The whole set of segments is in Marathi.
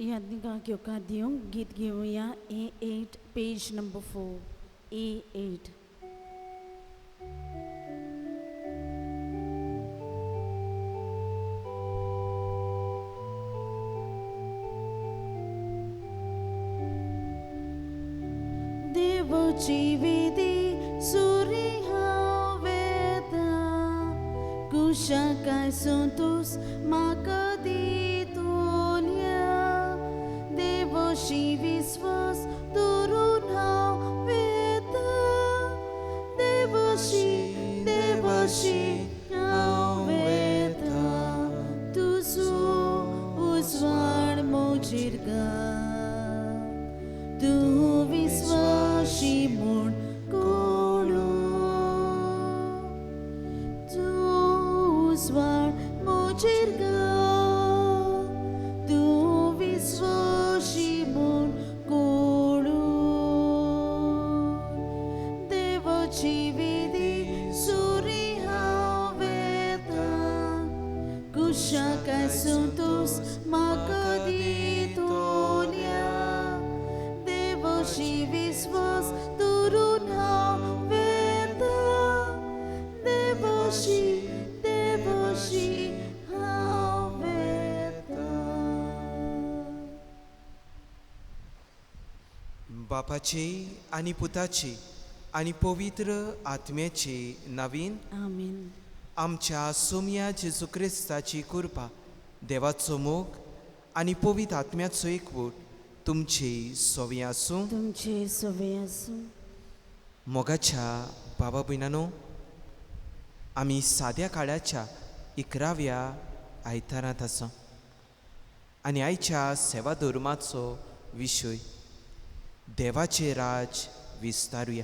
यादगार की औकादियों गीत घेऊया A8 पेज नंबर 4 A8 देवची वेदी सूर्य वेदा कुशा काय संतोष माका दितोल्या देवशी विश्वास दुरून हांव वेदा देवशी हांव वेदा तुजो उजवाड मोजेर तू विश्वासी म्हूण कोणू तू उजवाड मोजेर तू विश्वासी म्हूण कोणू देवाची वेदी सूर्य हांव वेदा कुशा काय संतोष म्हाका दितोल्या देवशी विश्वास दुरून हांव वेदा देवशी हांव वेदा बापाचे आनी पुताचे आनी पवित्र आत्म्याचे नवीन आमीन आमच्या सोम्या जेजू क्रिस्ताची कृपा देवाचो मोग आनी पवित्र आत्म्याचो एकवट तुमचे सोवे आसूं तुमचे सोवे आसूं मोगाच्या बाबा भयणानो आमी साद्या काळाच्या 11व्या आयतारांत आसा आनी आयच्या सेवा धर्माचो विशय देवाचे राज विस्तारुया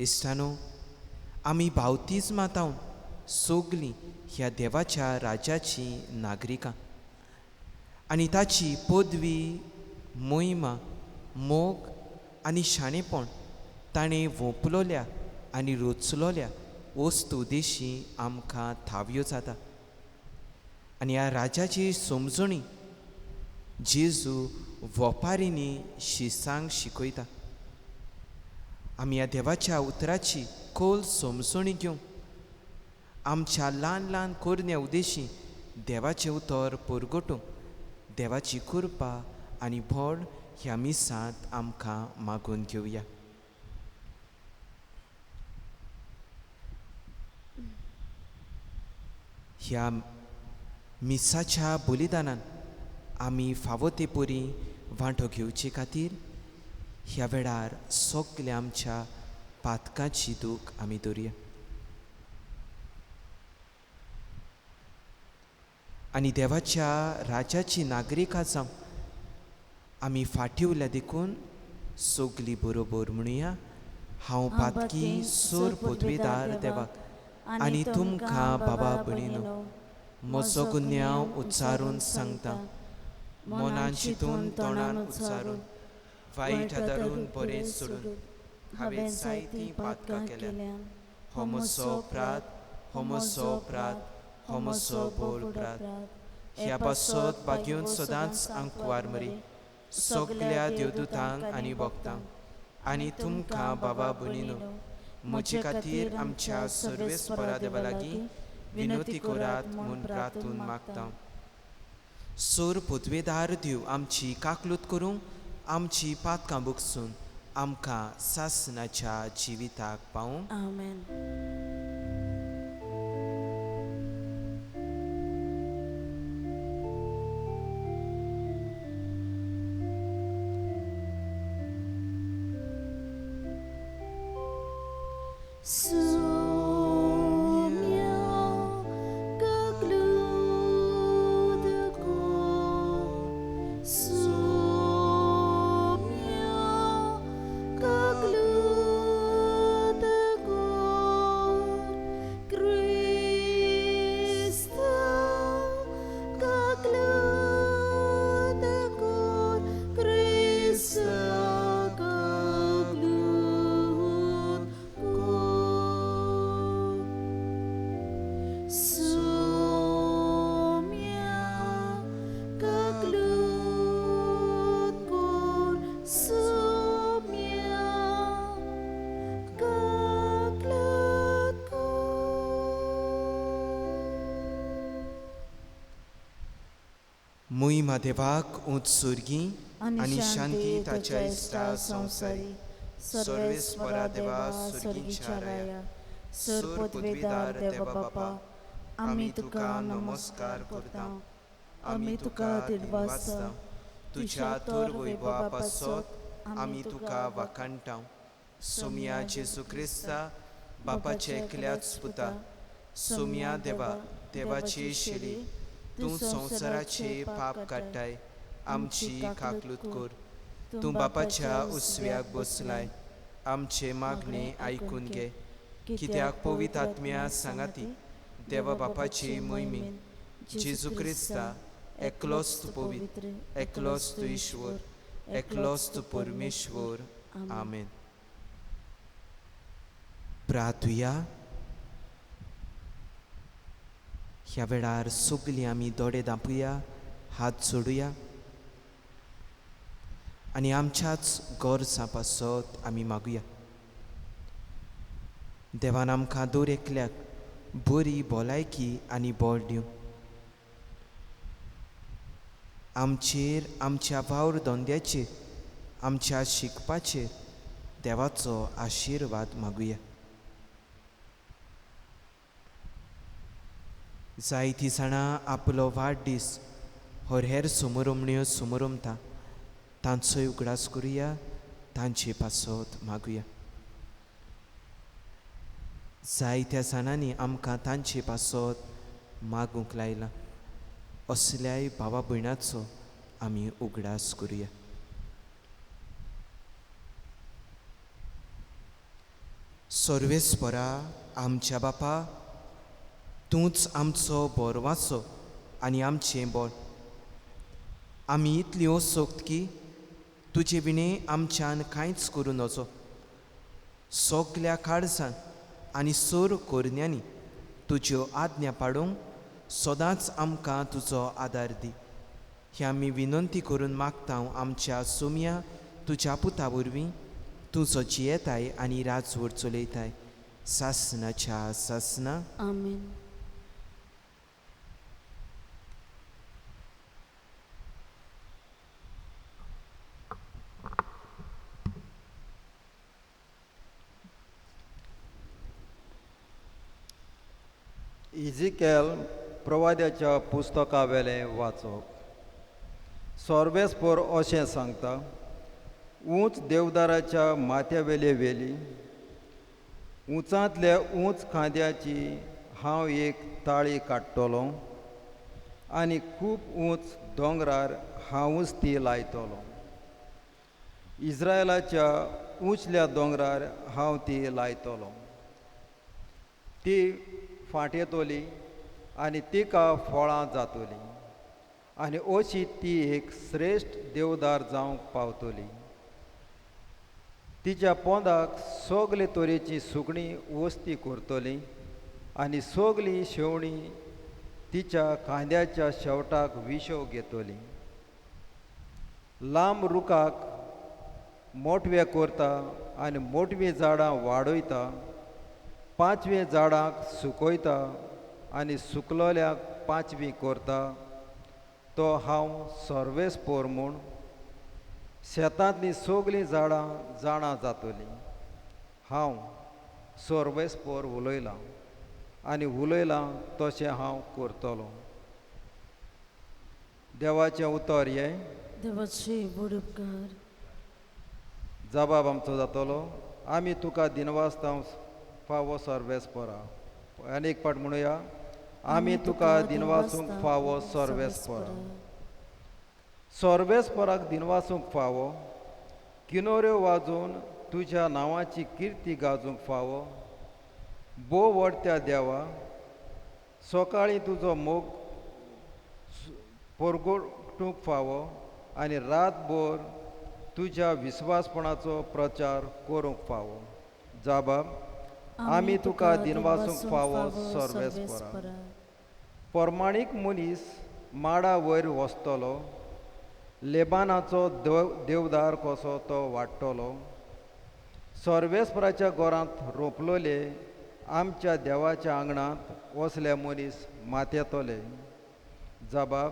इश्टानो आमी बावतिजमांतावन सोगलीं ह्या देवाच्या राजाची नागरिकां आनी ताची पदवी मोहिमा मोग आनी शाणेपण ताणें वोपलोल्या आनी रोचलोल्या वस्तू देशी आमकां थाव्यो जाता आनी ह्या राजाची समजणी जेजू वोपारींनी शिसांक शिकयता आमी ह्या देवाच्या उतराची खोल समजणी घेवंक आमच्या ल्हान ल्हान कोरण्या उद्देशी देवाचें उतर परगटूंक देवाची कृपा आनी व्हड ह्या मिसांत आमकां मागून घेवया ह्या मिसाच्या बलिदानान आमी फावो ते परी वांटो घेवचे खातीर ह्या वेळार सगल्या आमच्या पातकांची दूख आमी दवरया आनी देवाच्या राजाची नागरिकां जावं आमी फाटीं उरल्या देखून सगलीं बरोबर म्हणुया हांव पातकी सोर पदवेदार देवाक आनी तुमकां बाबा भयणीनो म्हजो गुन्यांव उच्चारून सांगता मनान चिंतून तोंडान उच्चारून वायट आदारून बरें सोडून हांवें जायतीं पातकां केल्या हो म्हजो अपराध हो म्हजो अपराध हो म्हजो बोल अपराध ह्या पासत बागेवन सदांच आंकवार मरी सगल्या देवदूतांक आनी भक्तांक आनी तुमकां बाबा भयणीनो म्हजे खातीर आमच्या सर्वेस्परा देवा लागीं विनोती करात म्हूण प्रार्थून मागता सोर पदवेदार दिव आमची काकलूत करूंक आमची पातकां बुगसून आमकां सासणाच्या जिविताक पावूं आमेन मोहिमा देवाक उंच सुर्गी आनी शांती ताच्या इष्टा संवसारी सर्वेस्परा देवा स्वर्गीच्या राया सर पदवीदार देवा बापा आमी तुका नमस्कार करता आमी तुका दिडवासता तुझ्या तोर वैभवा पासत आमी तुका वाखाणटा सोमिया जेजू क्रिस्ता बापाचे एकल्याच पुता सोमिया देवा देवाची शेली तूं संवसाराचे पाप काडटाय आमची काकलूत कर तूं बापाच्या उसव्याक बसलाय आमचे मागणे आयकून घे कित्याक पवित्र आत्म्या सांगाती देवा बापाची मोहिमेन जेजू क्रिस्ता एकलोच तूं पवित्र एकलोच तूं ईश्वर एकलोच तूं परमेश्वर आमेन. प्रार्थुया. ह्या वेळार सगळीं आमी दोळे धांपुया हात जोडुया आनी आमच्याच गोरसां पासत आमी मागुया. देवान आमकां दर एकल्याक बरी भलायकी आनी बळ दिवं. आमचेर आमच्या वावर धंद्याचेर आमच्या शिकपाचेर देवाचो आशिर्वाद मागुया. जायतीं जाणां आपलो वाडदीस और हेर समारंभण्यो समारंभता तांचोय उगडास करुया तांचे पासत मागुया. जायत्या जाणांनी आमकां तांचे पासत मागूंक लायला असल्याय भावा भयणाचो आमी उगडास करुया. सर्वेस्परा आमच्या बापा तूंच आमचो बोरवाचो आनी आमचें बळ. आमी इतल्यो सोक्त की तुजे विणे आमच्यान कांयच करूं नजो. सगल्या काळजान आनी सोर कोरण्यांनी तुज्यो आज्ञा पाडूंक सदांच आमकां तुजो आदार दी. हें आमी विनंती करून मागता आमच्या सोम्या तुज्या पुता वरवीं तुजो जियेताय आनी राजवट चलयताय सासनाच्या सासना. आमेन. इजिकेल प्रवाद्याच्या पुस्तका वेलें वाचप. सर्वेस्पर अशें सांगता, उंच देवदाराच्या माथ्यावेले वेली उंचांतल्या उंच खांद्याची हांव एक ताळी काडटलों आनी खूब उंच दोंगरार हांवूच ती लायतलों. इस्रायलाच्या उंचल्या दोंगरार हांव ती लायतलों. ती फांटेतोली आनी तिका फळां जातोली आनी अशी ती एक श्रेश्ठ देवदार जावंक पावतली. तिच्या पोंदाक सगले तरेची सुकणीं वस्ती करतलीं आनी सगलीं शेवणीं तिच्या खांद्याच्या शेवटाक विशव घेतलीं. लांब रुखाक मोटवे करता आनी मोटवीं झाडां वाडयता. पांचवे झाडांक सुकयता आनी सुकलोल्याक पांचवी करता. तो हांव सर्वेस्पर म्हूण शेतांतलीं सगलीं झाडां जाणां जातलीं. हांव सर्वेस्पर उलयलां आनी उलयलां तशें हांव करतलों. देवाचें उतर हें. देवाचे बडुपकार. जबाब आमचो जातलो, आमी तुका दिनवासता फावो सर्वेस्परा. आनी एक पाट म्हणुया, आमी तुका दिनवासूंक फावो सर्वेस्परा. सर्वेस्पराक दिनवासूंक फावो किनोऱ्यो वाजोवन तुज्या नांवाची किर्ती गाजोवंक फावो. बो व्हडत्या देवा, सकाळीं तुजो मोग परगटूंक फावो आनी रातभर तुज्या विस्वासपणाचो प्रचार करूंक फावो. जबाब, आमी तुका दिनवासूंक फावो सर्वेस्परा. परमाणीक मनीस माडा वयर वचतलो, लेबानाचो देवदार कसो तो वाडटलो. सर्वेस्पराच्या घरांत रोंपलोले आमच्या देवाच्या आंगणांत वसले मनीस मातयेतले. जबाब,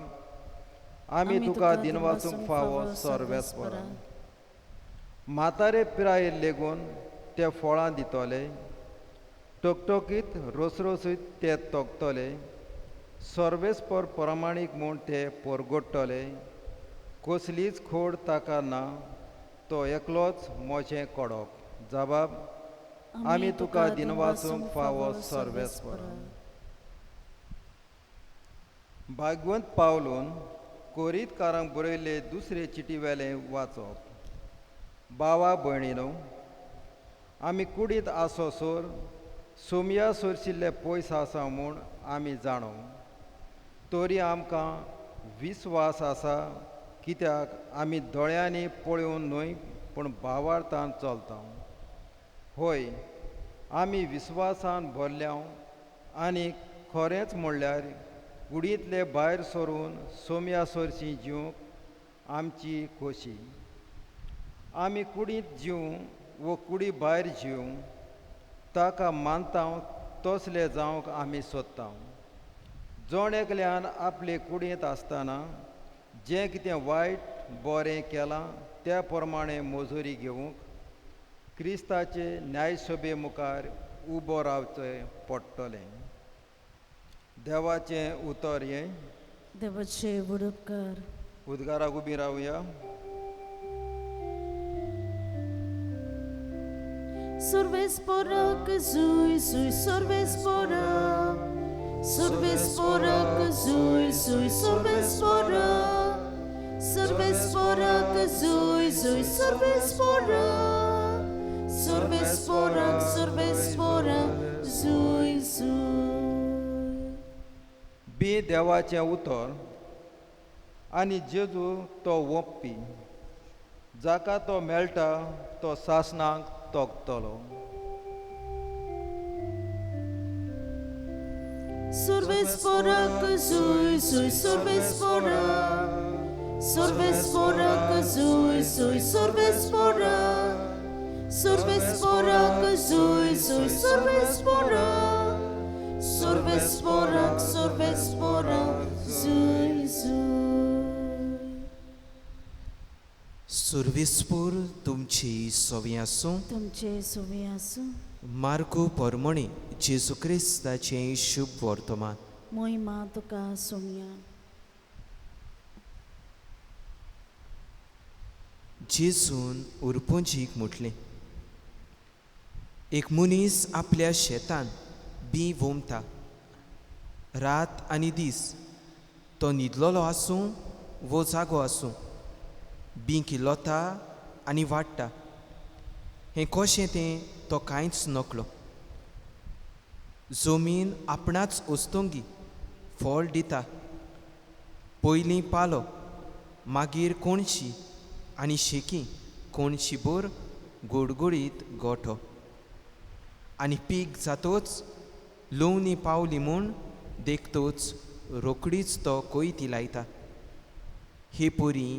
आमी तुका दिन वाचूंक फावो सर्वेस्परा म्हातारे पिरायेर लेगून ते फळां दितले टोकटोकीत रोसरोसीत ते तोगतले सर्वेस्पर प्रमाणीक म्हूण ते परगोडटले कसलीच खोड ताका ना तो एकलोच मोचें कोडोप जबाब आमी तुका दिन वाचूंक फावो सर्वेस्परा भागवंत पावलून कोरीतकारांक बरयल्ले दुसरे चिटी वेलें वाचप भावा भयणीनो आमी कुडींत आसोसोर सोमया सोरशिल्ले पयस आसा म्हूण आमी जाणो तरी आमकां विस्वास आसा कित्याक आमी दोळ्यांनी पळोवन न्हय पूण भावार्थान चलता होय आमी विस्वासान भरल्या आनी खरेंच म्हणल्यार कुडींतले भायर सरून सोम्या सोरशीं जिवंक आमची खोशी आमी कुडींत जिवंक वो कुडी भायर जिवंक ताका मानता तसले जावंक आमी सोदता जोण एकल्यान आपले कुडींत आसतना जें कितें वायट बरें केलां त्या प्रमाणे मजुरी घेवंक क्रिस्ताचे न्यायसभे मुखार उबो रावचें पडटलें देवाचें उतर हें देवाचे उडोवकार उद्गाराक उबी रावया Sorvespora kazui sui sorvespora Sorvespora kazui sui sorvespora Sorvespora kazui sui sorvespora Sorvespora sorvespora zui zui बी देवाचें उतर आनी जेजू तो ओंपपी जाका तो मेळटा तो सासणाक तोगतलो Sorvespora kazui sui sorvespora Sorvespora kazui sui sorvespora Sorvespora kazui sui sorvespora Sorvespora sorvespora zui zui सुरविस्पूर तुमची सोवी आसूं तुमचे सुवे आसूं मार्को पोरमोणी जेजू क्रिस्ताचें शुभ वर्तमान मोहिमा तुका सोम्या जेजून उरपुंजीक म्हटलें एक मनीस आपल्या शेतान बी वोमता रात आनी दीस तो न्हिदलोलो आसूं वो जागो आसूं बी किल्लोता आनी वाडटा हें कशें तें तो कांयच नकलो जमीन आपणाच ओस्तोंगी फळ दिता पयलीं पालो मागीर कोणशी आनी शेकी कोणशी बोर गोडगोडीत गोठो आनी पीक जातोच लवणी पावली म्हूण देखतोच रोकडीच तो कोयती लायता हे पोरी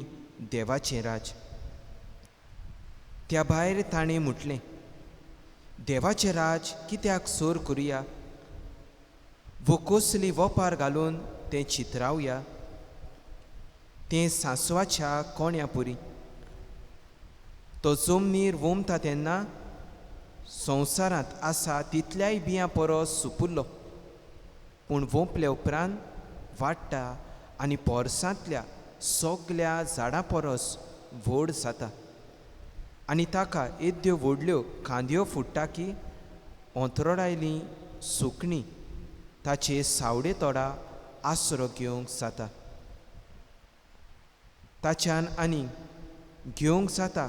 देवाचें राज त्या भायर ताणें म्हटलें देवाचें राज कित्याक सोर करुया वो कसली वोपार घालून तें चित्रावया तें सांसवाच्या कोण्या पुरी तो जमनीर वोमता तेन्ना संवसारांत आसा तितल्याय बियां परस सुपुल्लो पूण वोंपले उपरांत वाडटा आनी पोरसांतल्या सगल्या झाडां परस व्हड जाता आनी ताका येद्यो व्हडल्यो कांद्यो फुट्टा की ओंतरोडायलीं सुकणीं ताचे सावडे तोडा आसरो घेवंक जाता ताच्यान आनी घेवंक जाता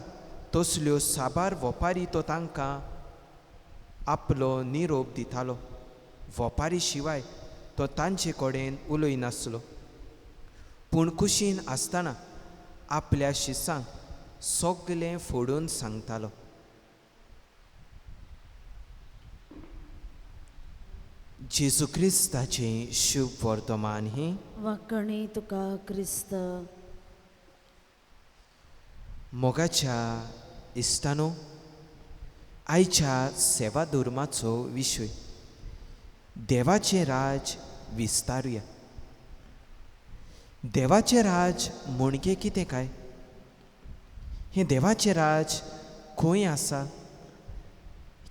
तसल्यो साबार वोपारी तो तांकां आपलो निरोप दितालो वोपारी शिवाय तो तांचे कडेन उलयनासलो पूण कुशीन आसतना आपल्या शिसांक सगलें फोडून सांगतालो जेजू क्रिस्ताचें शुभ वर्तमान ही वाकणी तुका क्रिस्त मोगाच्या इश्टानो आयच्या सेवा धर्माचो विशय देवाचें राज विस्तारुया देवाचें राज म्हणजे कितें काय? हें देवाचें राज खंय आसा?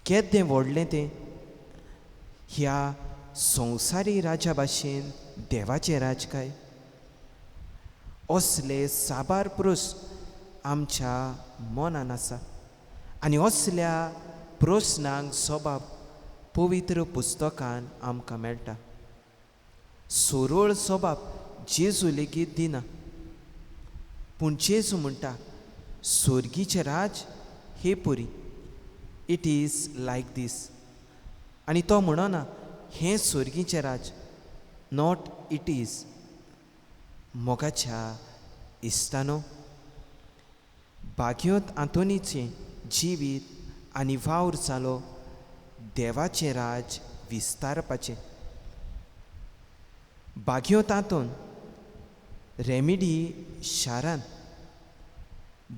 केदें व्हडलें तें? ह्या संवसारी राजा भाशेन देवाचें राज काय? असले साबार प्रस्न आमच्या मनान आसा आनी असल्या प्रस्नांक जबाब पवित्र पुस्तकान आमकां मेळटा. सरळ जबाब जेजू लेगीत दिना, पूण जेजू म्हणटा स्वर्गीचें राज हे पुरी, इट इज लायक दीस. आनी तो म्हणना हें स्वर्गीचें राज, नॉट इट इज. मोगाच्या इश्टानो, बागयोत आंतोनीचें जिवीत आनी वावर जालो देवाचें राज विस्तारपाचें. बागयोत आंतोन रेमिडी शारान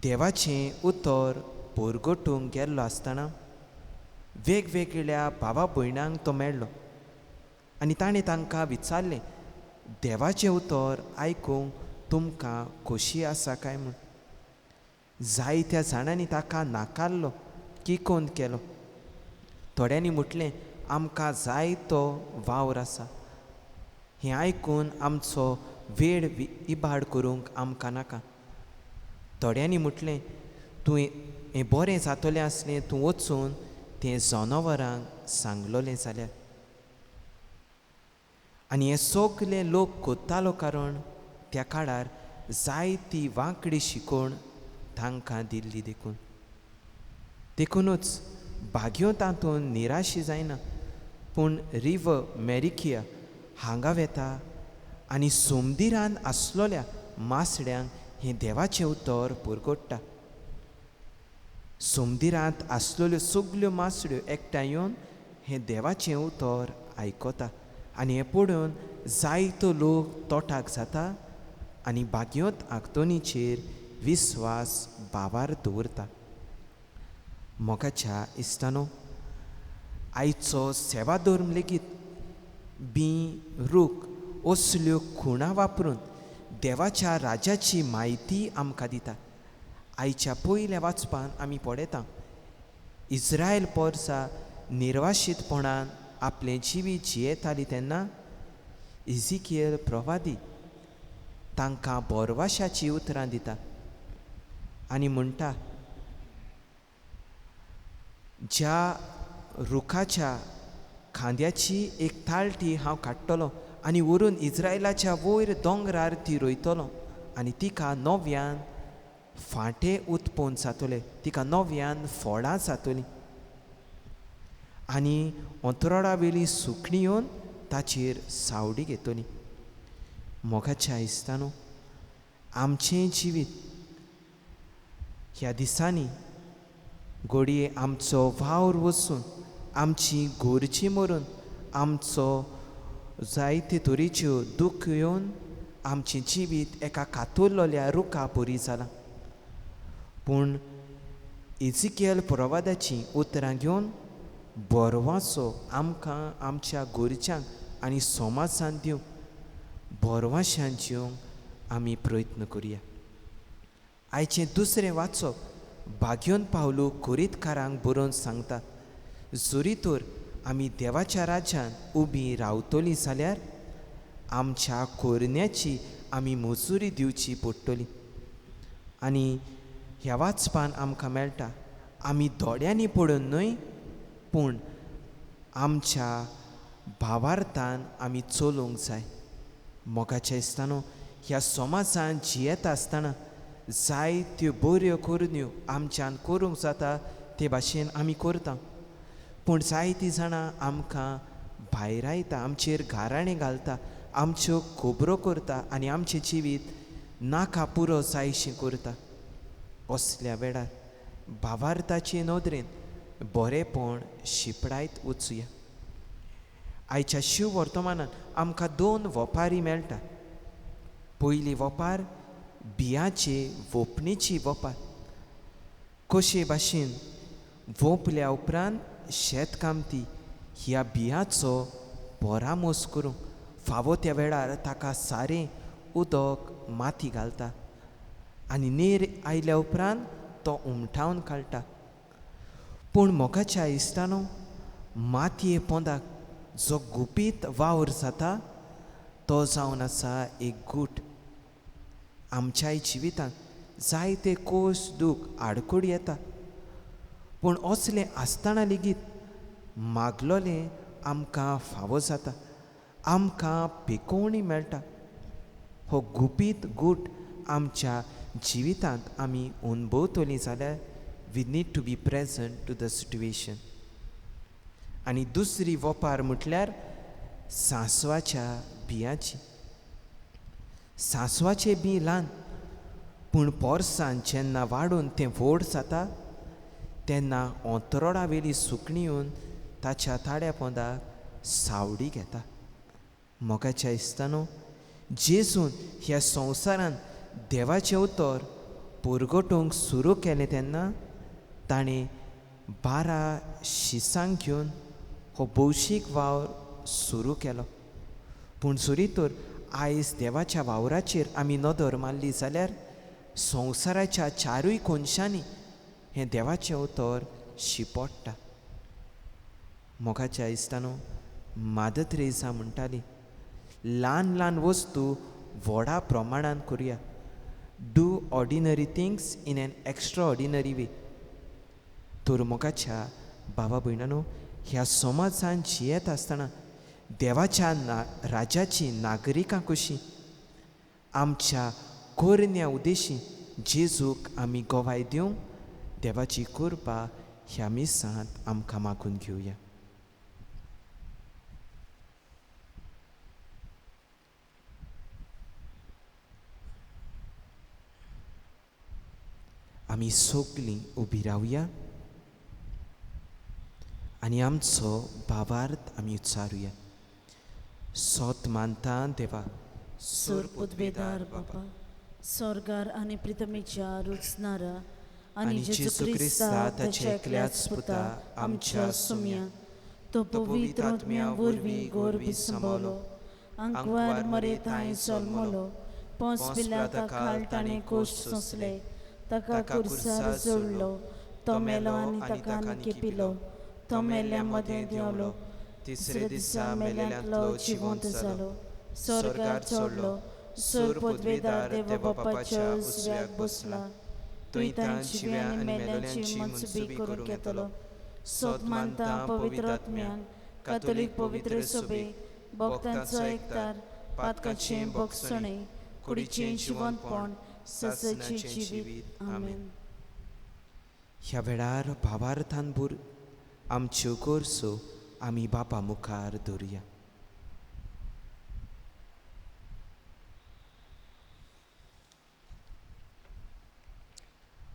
देवाचें उतर परगटूंक गेल्लो आसतना वेगवेगळ्या भावा भयणांक तो मेळ्ळो आनी ताणें तांकां विचारलें, देवाचें उतर आयकूंक तुमकां खोशी आसा काय म्हूण. जायत्या जाणांनी ताका नाकारलो, किकोंत केलो. थोड्यांनी म्हटलें, आमकां जाय तो वावर आसा, हें आयकून आमचो वेळ इबाड करूंक आमकां नाका. थोड्यांनी म्हटलें, तूं हें बरें जातलें आसलें तूं वचून तें जनावरांक सांगलोलें जाल्यार. आनी हे सगळे लोक कोत्तालो कारण त्या काळार जायती वांकडी शिकवण तांकां दिल्ली देखून. देखूनच बागयोत तातूंत निराशी जायना, पूण रिव मेरिकिया हांगा वेता आनी सोमदिरान आसलोल्या मासड्यांक हें देवाचें उतर पुरगोडटा. सोमदिरांत आसलेल्यो सगल्यो मासड्यो एकठांय येवन हें देवाचें उतर आयकता आनी हें पळोवन जायतो लोक तोटाक जाता आनी बागयोत आंतोनीचेर विस्वास बाबार दवरता. मोगाच्या इश्टानो, आयचो सेवा धर्म लेगीत रूख असल्यो खुणा वापरून देवाच्या राजाची म्हायती आमकां दिता. आयच्या पयल्या वाचपान आमी पळयता, इस्रायल पोरसां निर्वाशीतपणान आपलें जिवीत जियेतालीं तेन्ना इजिकियल प्रवादी तांकां बोरवाशाची उतरां दिता आनी म्हणटा, ज्या रुखाच्या खांद्याची एक ताळटी हांव काडटलों आनी व्हरून इस्रायलाच्या वयर दोंगरार ती रोयतलों आनी तिका नव्यान फांटे उत्पन्न जातले, तिका नव्यान फळां जातलीं आनी अंतराळा वेली सुकणीं येवन ताचेर सावडी घेतलीं. मोगाच्या इश्टानो, आमचें जिवीत ह्या दिसांनी घडये आमचो वावर वचून, आमची घरचीं मरून, आमचो जायते तरेच्यो दूख येवन आमचें जिवीत एका कातुरलोल्या रुखा परी जालां. पूण इजिकियल प्रवादाची उतरां घेवन बोरवांचो आमकां आमच्या घरच्यांक आनी समाजांत दिवंक बोरवाशान जिवंक आमी प्रयत्न करुया. आयचें दुसरें वाचप बागयोन पावलू कोरीतकारांक बरोवन सांगता, जरी तर आमी देवाच्या राज्यान उबीं रावतलीं जाल्यार आमच्या कोरण्याची आमी मजुरी दिवची पडटली. आनी ह्या वाचपान आमकां मेळटा, आमी दोळ्यांनी पळोवन न्हय, पूण आमच्या भावार्थान आमी चलूंक जाय. मोगाच्या इश्टानो, ह्या समाजान जियेता आसतना जायत्यो बऱ्यो कोरन्यो आमच्यान करूंक जाता ते भाशेन आमी करता, पूण जायतीं जाणां आमकां भायरायता, आमचेर गाराणें घालता, आमच्यो खबरो करता आनी आमचें जिवीत नाका पुरो जायशें करता. असल्या वेळार भावार्थाचे नदरेन बरेपण शिपडायत वचुया. आयच्या शिव वर्तमानान आमकां 2 वपारी मेळटा. पयली वपार बियांचे वोपणेची वपार. कशे भाशेन वोपल्या उपरांत शेतकामती ह्या बियांचो परामोस करूंक फावो त्या वेळार ताका सारें उदक माती घालता आनी नीर आयल्या उपरांत तो उमटावन काडटा. पूण मोगाच्या इश्टानो, मातये पोंदाक जो गुपीत वावर जाता तो जावन आसा एक गूट. आमच्याय जिवितांत जायते कोश दूख आडकोड येता, पूण असलें आसतना लेगीत मागलोलें आमकां फावो जाता, आमकां पिकोवणी मेळटा. हो गुपीत गूट आमच्या जिवितांत आमी अणभवतलीं जाल्यार we need to be present to the situation. आनी दुसरी वोपार म्हटल्यार सांसवाच्या बियांची. सांसवाचें बी ल्हान, पूण पोरसांत जेन्ना वाडून तें व्हड जाता तेन्ना अंतरोडा वेली सुकणी येवन ताच्या ताड्या पोंदाक सावडी घेता. मोगाच्या इश्टानो, जेजून ह्या संवसारांत देवाचें उतर पुरगटूंक सुरू केलें तेन्ना ताणें 12 शिसांक घेवन हो भौशीक वावर सुरू केलो. पूण जरी तर आयज देवाच्या वावराचेर आमी नदर मारली जाल्यार संवसाराच्या चारूय कोनशांनी हें देवाचें उतर शिंपडटा. मोगाच्या इश्टानो, मादर तेरेसा म्हणटाली, ल्हान ल्हान वस्तू व्हडा प्रमाणांत करुया. Do ordinary things in an extra ordinary वे. तर मोगाच्या बाबा भयणानो, ह्या समाजांत जियेत आसतना देवाच्या राजाची नागरिकां कशीं आमच्या कोरन्या उद्देशी जेजूक आमी गोवाय दिवंक देवाची कृपा ह्या मिसांत आमकां मागून घेवया. आमी सगळीं उबी रावया आनी आमचो भावार्थ आमी उच्चारुया. सोत मानता देवा, सोर पुदवेदार बापा, स्वर्गार आनी प्रितमेच्या रुचनारा आनी जेजू क्रिस्ता ताच्या एकल्याच पुता आमच्या सुम्या, तो पवित्र आत्म्या वरवीं गोरबी संभवलो, अंकवार मरे थंय जल्मलो, पोंस पिलाता खाल ताणें कोश सोंसले, ताका कुर्सार जोडलो, तो मेलो आनी ताका केपिलो, तो मेल्या मदें देंवलो, तिसरे दिसा मेल्यांतलो जिवंत जालो, स्वर्गार चडलो, सोर पदवेदार देवा बापाच्या उजव्याक बसला, थंय तां जिव्या आनी मेल्यांची मनसुबी करूंक येतलो. सोत मानता पवित्र आत्म्याक, कातोलीक पवित्र सभे, भक्तांचो एकतार, पातकाचें भोगसणें, कुडीचें जिवंतपण, ससाचें जिवीत. आमेन. ह्या वेळार भावार्थान भूर आमच्यो गोरसो आमी बापा मुखार दवरुया.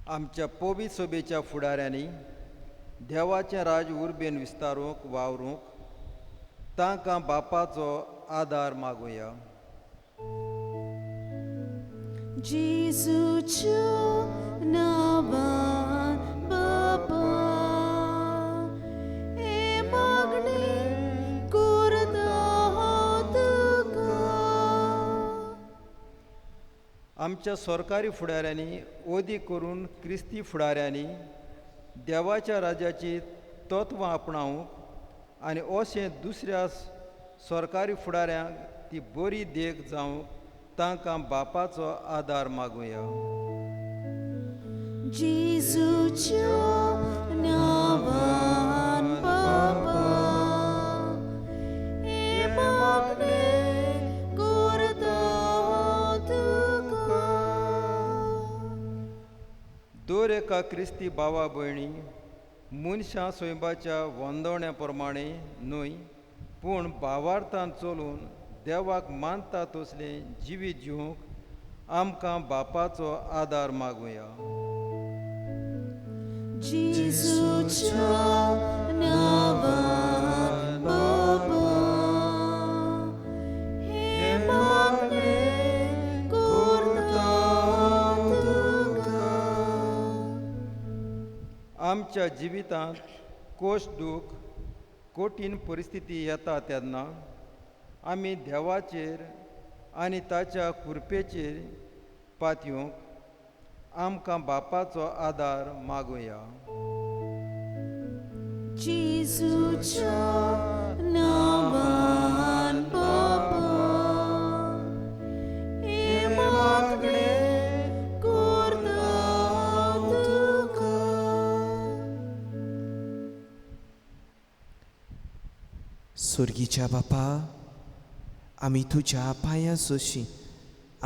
आमच्या पवित्र सभेच्या फुडाऱ्यांनी देवाचें राज उर्बेन विस्तारूंक वावरूंक तांकां बापाचो आदार मागुया. जेजूच्या नांवान बापा, हे मागणे करता तुका. आमच्या सरकारी फुडाऱ्यांनी ओदी करून क्रिस्ती फुडाऱ्यांनी देवाच्या राजाची तत्वां आपणावंक आनी अशें दुसऱ्या सरकारी फुडाऱ्यांक ती बरी देख जावंक तांकां बापाचो आदार मागुया. जेजूच्या नांवान बापा, हे मागणे करता तुका. दर एका क्रिस्ती भावा भयणी मनशां सोयबाच्या वंदवण्या प्रमाणे न्हय, पूण भावार्थान चलून देवाक मानता तसलें जिवीत जिवंक आमकां बापाचो आदार मागुया. जेजूच्या नांवान बापा, हे मागणे करता तुका. आमच्या जिवितांत कोश दूख कठीण परिस्थिती येता तेन्ना आमी देवाचेर आनी ताच्या कृपेचेर पातयूंक आमकां बापाचो आदार मागुया. जेजूच्या नांवान बाबा, हे मागणें करता तुका. सुर्गीच्या बापा, आमी तुज्या पांयां सोशी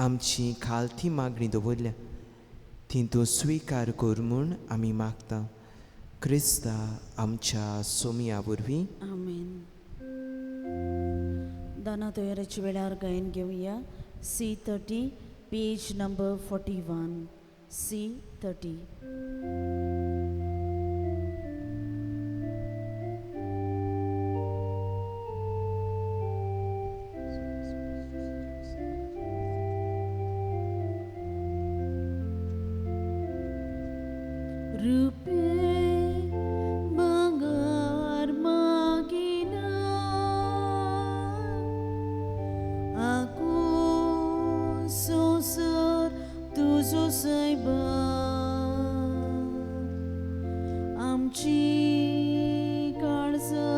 आमची खालती मागणी दवरल्या ती तूं स्विकार कर म्हूण आमी मागता. क्रिस्ता आमच्या सोमया वरवीं. आमेन. दाना तयारीच्या वेळार गायन घेवया. C30 page number 41. C30. Rupe bangar magina, aku sosar tuzo saiba, amchi काळजा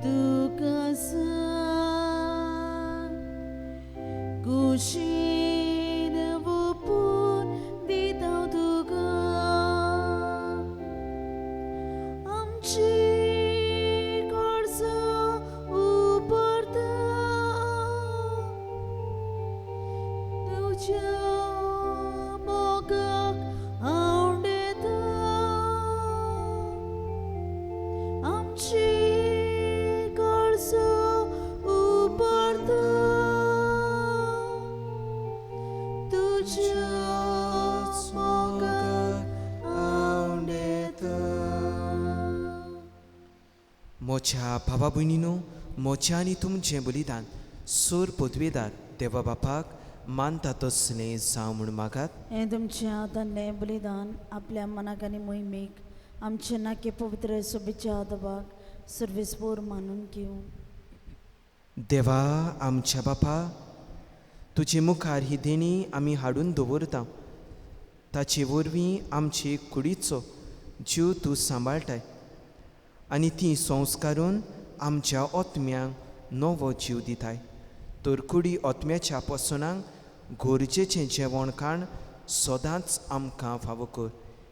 तुका सांग, कुशीन वपून दिता तुका. आमची काळजा उबरता तुज्या मोगाक आवडेता. आमची काळजा उबरता तुज्या मोगाक आवडेता. मोच्या भावा भयणीनो, मोच्या आनी तुमचें बलिदान सोर पदवेदार देवा बापाक मानता तसलें जावं म्हूण मागात. हें तुमचें आदारलें बलिदान आपल्या मनाक आनी मोहिमेक आमचे नाके पवित्र सोबीच्या आदवाक सर्वेस्पोर मानून घेवं. देवा आमच्या बापा, तुजे मुखार ही देणी आमी हाडून दवरता. ताचे वरवीं आमचे कुडीचो जीव तूं सांबाळटाय आनी ती संस्कारून आमच्या ओतम्यांक नवो जीव दिताय. तर कुडी ओतम्याच्या पसोनाक गरजेचें जेवण खाण सदांच आमकां फावो कर.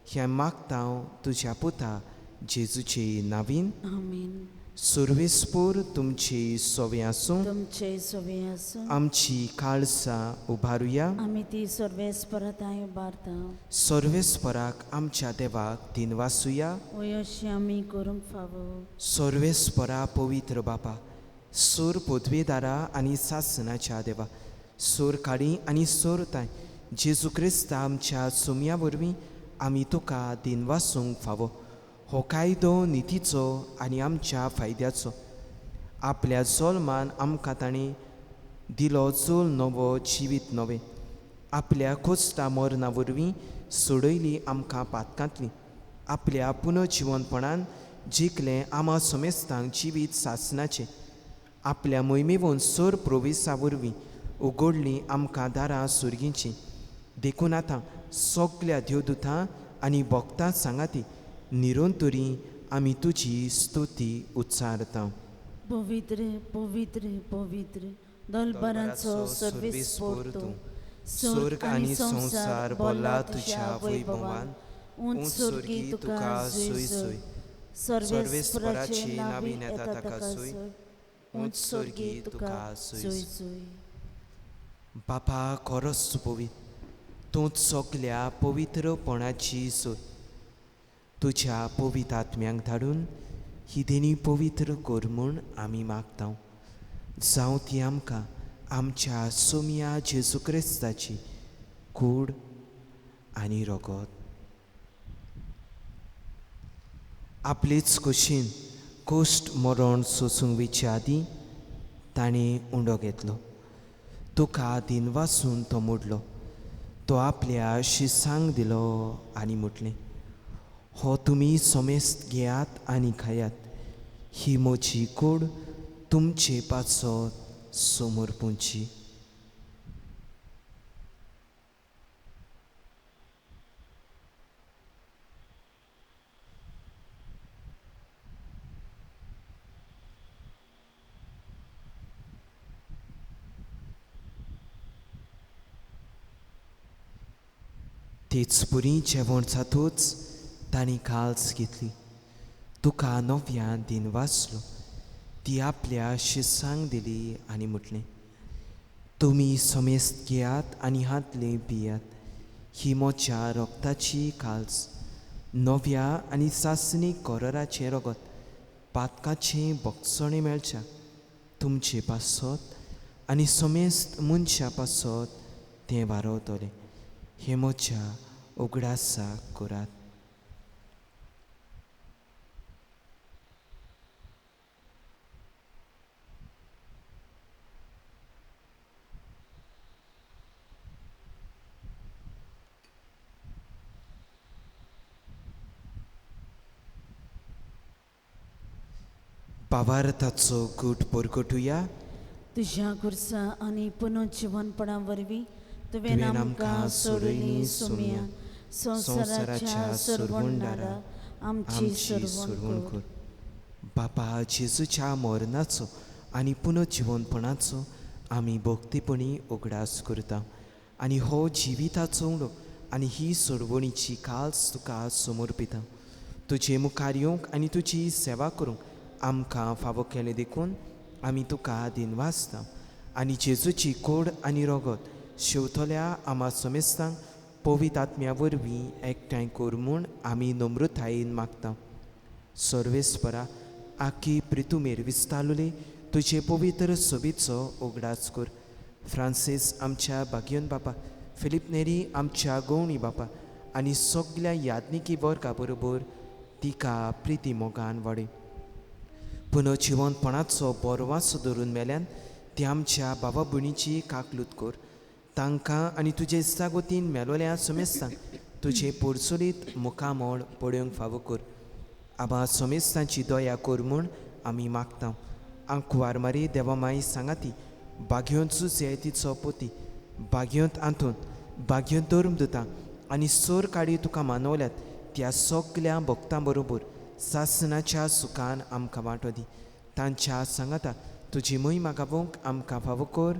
हें मागता हांव तुज्या पुता जेजूचे नांवीन. आमीन. सर्वेस्पोर तुमची सोवे आसूं. तुमचे सोवे आसूं. आमची काळजां उबारुया. आमी ती सर्वेस्परताय उबारता. सर्वेस्पराक आमच्या देवाक दिनवासुया. वय अशें आमी करूंक फावो. सर्वेस्परा पवित्र बापा, सोर पदवेदारा आनी सासनाच्या देवा, सोर काळी आनी सोरताय जेजू क्रिस्त आमच्या सोमया वरवीं आमी तुका दिनवासूंक फावो. हो कायदो नितीचो आनी आमच्या फायद्याचो. आपल्या जोल्मान आमकां ताणें दिलो जोल नवो जिवीत नवें. आपल्या कोस्ता मरणा वरवीं सोडयली आमकां पातकांतली. आपल्या पुनर्जिवनपणान जिखलें आमा समेस्तांक जिवीत सासनाचें. आपल्या मोहिमेवून सोर प्रोविसा वरवीं उगडलीं आमकां दारां सुर्गींचीं. देखून आतां सगल्या देवदूतां आनी भक्तां सांगाती निरोंतरी आमी तुजी स्तुती उच्चारता. पवित्र पवित्र पवित्र दलबरांचो सर्वेस्पोर तूं. स्वर्ग आनी संसार बोला तुज्या वैभवान. उंच सुर्गी तुका सोय सोय. सर्वेस्पराची नावीं येता ताका सोय. उंच सुर्गी तुका सोय सोय. बापा खरोच पवित्र, तूंच सगल्या पवित्रपणाची सोय. तुज्या पवित्र आत्म्यांक धाडून ही देणी पवित्र कर म्हूण आमी मागता. जावं ती आमकां आमच्या सोमया जेजू क्रिस्ताची कूड आनी रगत. आपलीच कुशीन कोश्ट मरण सोसूंक विच्या आदीं ताणें उंडो घेतलो. तुका दिनवासून तो मोडलो. तो आपल्या शिसांक दिलो आनी म्हटलें, हो तुमी समेस्त घेयात आनी खायात. ही म्हजी कूड तुमचे पासत समोर पुंची. तीच पुरी जेवण जातूच तांणी काल्स घेतली. तुका नव्यान दिन वाचलो. ती आपल्या शिसांक दिली आनी म्हटलें, तुमी समेस्त घेयात आनी हातले पियात. ही म्हज्या रोगताची काल्स, नव्या आनी सासणीक कोराराचें रगत, पातकाचें भोगसणें मेळच्या तुमचे पासत आनी समेस्त मनशा पासत तें वारवतलें. हें म्हज्या उगडासाक करात. भावार्थाचो गूट परगटुया. तुझ्या कुर्सा आनी पुनर्जीवनपणा वरवीं तुवें आमकां सोडयली सुम्या. संवसाराच्या सुरवंडारा आमची सुरवण कर. बापा जेजूच्या मरणाचो आनी पुनर्जीवनपणाचो आमी भोक्तीपणी उगडास करता आनी हो जिविताचो उंडो आनी ही सोडवणीची काल्स तुका समर्पिता. तुजे मुखार येवंक आनी तुजी सेवा करूंक आमकां फावो केलें देखून आमी तुका दिनवासता आनी जेजूची कोड आनी रगत शेवतल्या आमा समेस्तांक पवित्र आत्म्या वरवीं एकठांय कर म्हूण आमी नम्रतायेन मागता. सर्वेस्परा आख्खी प्रितुमेर विस्तारलोले तुजे पवित्र सोबीचो उगडास कर. फ्रांसीस आमच्या भाग्योन बापा, फिलीप नेरी आमच्या गवणी बापा आनी सगल्या यादनिकी वर्गा बरोबर तिका प्रिती मोगान वाडय. पुनर्जीवनपणाचो बरो वासो धरून मेल्यान ती आमच्या भावा भयणीची काकलूत कर. तांकां आनी तुजे इश्टागोतीन मेलोल्या समेस्तांक तुजे पोरसुलीत मुखामोळ पळोवंक फावो कर. आबा समेस्तांची दया कर म्हूण आमी मागता. आंकवार मारी देवामाई सांगाती, भाग्योंत सुजे तिचो पोती, भाग्योंत आंतून, भाग्योंत धर्म दिता आनी सोर काडी तुका मानवल्यात त्या सगल्या भक्तां बरोबर सासणाच्या सुखान आमकां वांटो दी. तांच्या सांगाता तुजी महिमा गावोवंक आमकां फावो कर.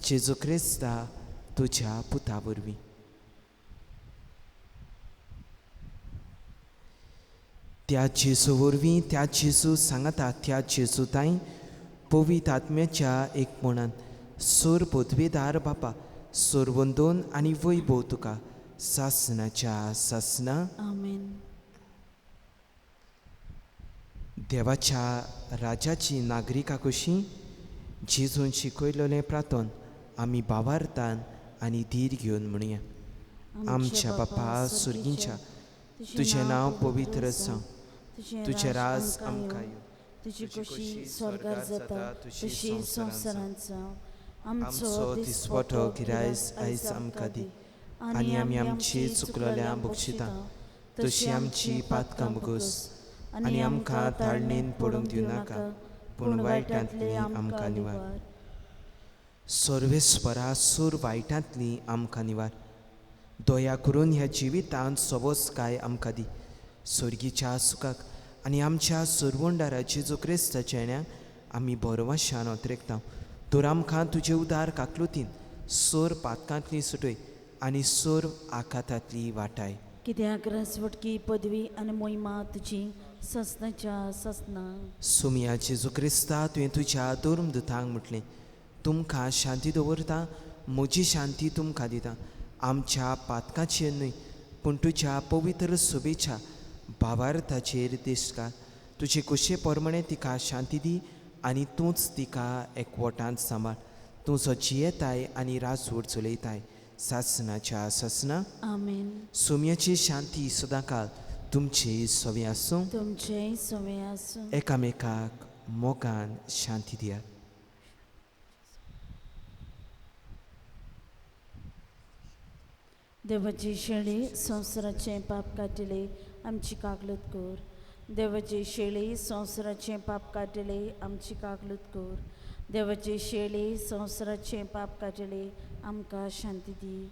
जेजू क्रिस्ता तुज्या पुता वरवीं. त्या जेजू वरवीं, त्या जेजू सांगाता त्या जेजू ताईं पवित्र आत्म्याच्या एकपणान सोर पदवेदार बापा सोरवंदोन आनी वैभव तुका सासणाच्या सासना. आमेन. देवाच्या राजाची नागरिका कशीं जेजून शिकयलोलें प्रार्थन आमी भावार्थान आनी धीर घेवन म्हणया. आमच्या बापा सुर्गींच्या, तुजें नांव पवित्र जावं, तुजें राज आमकां येवं, तुजी कशी स्वर्गार जाता तशी संवसारांत जावं. आमचो दिसवटो गिरायस आयज आमकां दी आनी आमी आमची चुकलोल्यां बक्षिता तशी आमची पातकां बगस आनी आमकां ताळणेन पडूंक दिवं नाका पूण वायटांतली आमकां निवार. सर्वेस्परा सूर वायटांतली आमकां निवार. दया करून ह्या जिवितांत सवस काय आमकां दी. स्वर्गीच्या सुखाक आनी आमच्या सुरवंडारा जेजू क्रिस्ताच्या येण्याक आमी बरोवाशान ओतरेकता. तर आमकां तुजे उदार काकलुतीन सोर पातकांतली सुटय आनी सोर आकांतांतली वाटाय. कित्याक रासवटकी पदवी आनी मोहिमा तुजी ससनाच्या ससना. सुमया जेजू क्रिस्ता तुवें तुज्या धर्मदुतांक म्हटलें, तुमकां शांती दवरता, म्हजी शांती तुमकां दिता. आमच्या पातकांचेर न्हय पूण तुज्या पवित्र सोबेच्या भावार्थाचेर दिसता. तुजे कुशे प्रमाणें तिका शांती दी आनी तूंच तिका एकवटांत सांबाळ. तूं जो जियेताय आनी राजवट चलयताय सासणाच्या सासना. आमेन. सुमयाची शांती सदांकाळ तुमचे सवे आसूं. तुमचेय सवे आसूं. एकामेकाक मोगान शांती दियात. देवाची शेळी संवसाराचें पाप काटिले आमची काकलूत कर. देवाची शेळी संवसाराचें पाप काटिले आमची काकलूत कर. देवाची शेळी संवसाराचें पाप काटिले आमकां शांती दी.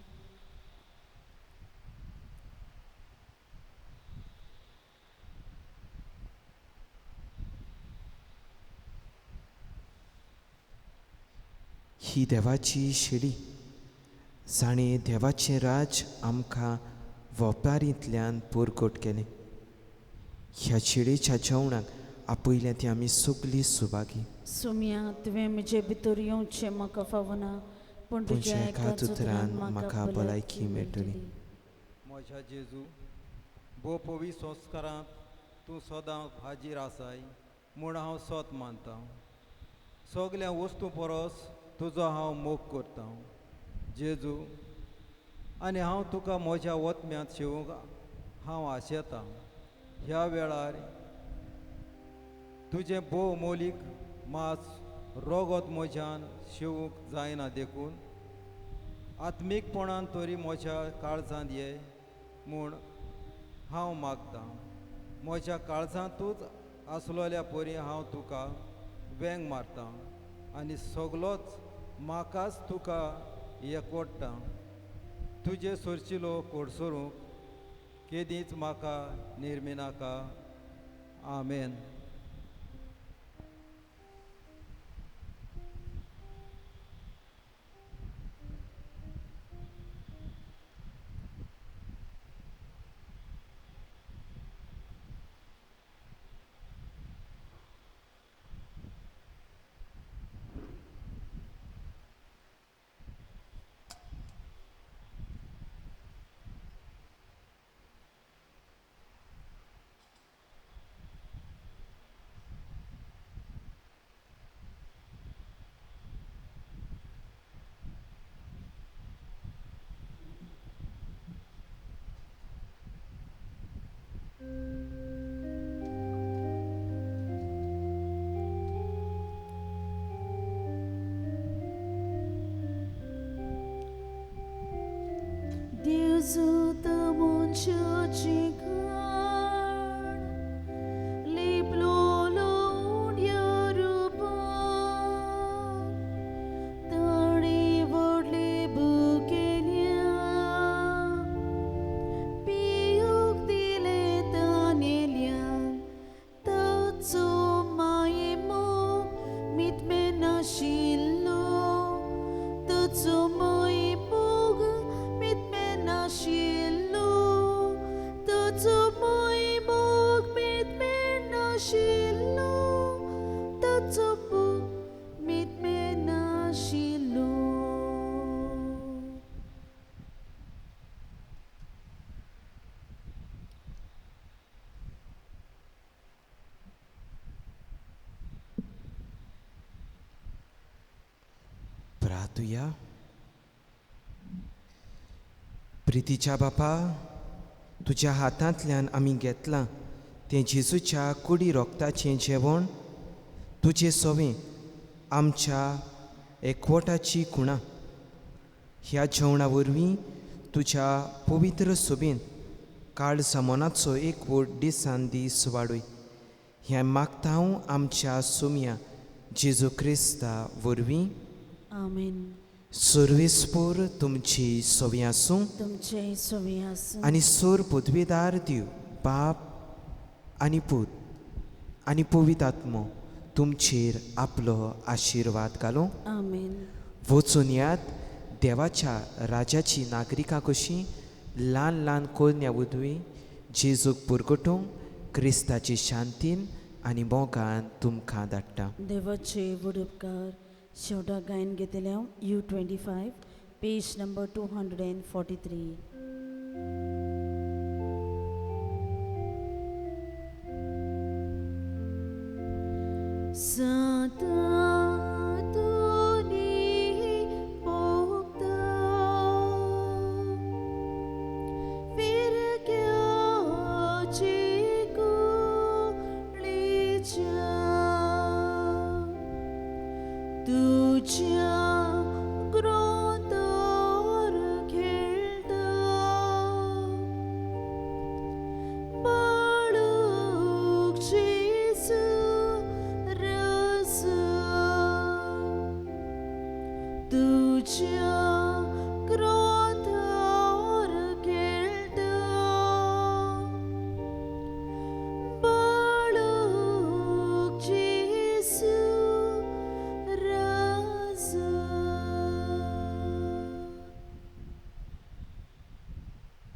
ही देवाची शेळी जाणें देवाचें राज आमकां वपारींतल्यान पुरकोट केलें. ह्या शिडेच्या जेवणाक आपयल्या ती आमी सगळीं सुभागी. सुम्या तुवें म्हजे भितर येवचें म्हाका फावना, पूण तुज्या एकाच उतरान म्हाका भलायकी मेळटली. म्हज्या जेजू, भोव पवी संस्कारांत तूं सदांच हाजीर आसाय म्हूण हांव सोत मानता. सगल्या वस्तू परस तुजो हांव मोग करता जेजू, आनी हांव तुका म्हज्या वतम्यांत शेवूंक हांव आशेतां. ह्या वेळार तुजें भोव मोलीक मास रोगत म्हज्यान शेवूंक जायना देखून आत्मीकपणान तरी म्हज्या काळजांत ये म्हूण हांव मागतां. म्हज्या काळजांतूच आसलोल्या परी हांव तुका वेंग मारतां आनी सगलोच म्हाकाच तुका एकवडटा. तुजे सोरचिलो कोडसरूंक केदींच म्हाका निर्मिनाका. आमेन. Deus o monte de carne, liblolo yaruba, tari vodli bukenya, piuk dile tanelian, tatso maimo mitmena shilo, tatso maimo mitmena shilo, tatso maimo mitmena shilo, tatso mitmena shilo. प्रार्थुया. प्रितीच्या बापा, तुज्या हातांतल्यान आमी घेतलां तें जेजूच्या कुडी रोगताचें जेवण, तुजें सोवें आमच्या एकवटाची खुणां. ह्या जेवणा वरवीं तुज्या पवित्र सोबेन काळजा मनाचो एकवट दिसान दीस वाडय. हें मागता हांव आमच्या सोम्या जेजू क्रिस्ता वरवीं. आमेन. सर्वेस्पोर तुमची सोवी आसूं तुमचे सोवी आसूं आनी सोर पदवेदार दिव बाप आनी पूत आनी पवित्र आत्मो तुमचेर आपलो आशिर्वाद घालूं. आमेन. वचून यात देवाच्या राजाची नागरिकां कशीं ल्हान ल्हान कोन्या उदवी जेजूक पुरगटूंक क्रिस्ताची शांतीन आनी मोगान तुमकां धाडटा. देवाचे वडुपकार शेवटा गायन घेतल्या U25 पेज नंबर 243. तुझ्या ग्रोंदार खेळटा बाळक जेजू रस तुझ्या